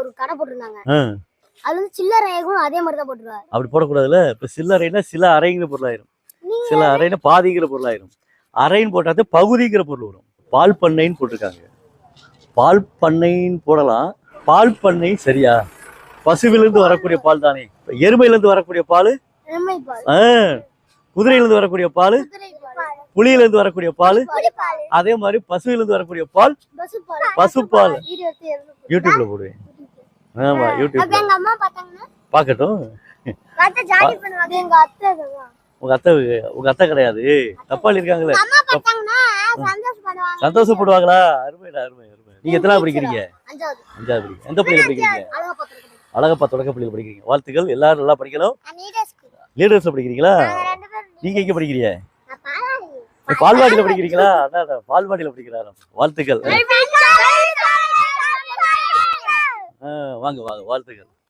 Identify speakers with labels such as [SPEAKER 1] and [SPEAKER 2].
[SPEAKER 1] ஒரு கடை போட்டிருந்தாங்க. அது வந்து சில்லறையும் அதே மாதிரி தான் போட்டுருவாரு.
[SPEAKER 2] அப்படி போடக்கூடாதுல்ல. இப்போ சில்லறைன்னா சில அறைங்கிற பொருளாயிரும், சில அறைன்னா பாதிங்கிற பொருளாயிரும். அறைன்னு போட்டாது பகுதிங்கிற பொருள் வரும். பால் பண்ணைன்னு போட்டிருக்காங்க. பால் பண்ணைன்னு போடலாம். பால் பண்ணை சரியா? பசுவிலிருந்து வரக்கூடிய பால் தானே. எருமையிலிருந்து வரக்கூடிய பால், குதிரையிலிருந்து வரக்கூடிய பால், புலியிலிருந்து வரக்கூடிய பால், அதே மாதிரி பசுவிலிருந்து வரக்கூடிய பால் பசுப்பால். யூடியூப்ல போடுவேன். ஆமா, யூடியூப்ல பாக்கட்டும். உங்க அத்தை கிடையாது, தப்பாளி இருக்காங்களே, சந்தோஷப்படுவாங்களா? அருமைடா, அருமை அருமை. நீங்க எத்தனாவது படிக்கிறீங்க? 5வது படிக்கிறீங்க. எந்த பள்ளியில படிக்கிறீங்க? அழகப்பா தொடக்க பள்ளியில படிக்கிறீங்க. வாழ்த்துக்கள். எல்லாரும் நல்லா படிக்கணும். லீடர்ஸ்ல படிக்கிறீங்களா? நீங்க எங்க படிக்கிறீங்க? பால்வாடியில படிக்கிறீங்களா? அதான் பால்வாடியில படிக்கிறாரா? வாழ்த்துக்கள். வாங்க வாங்க, வாழ்த்துக்கள்.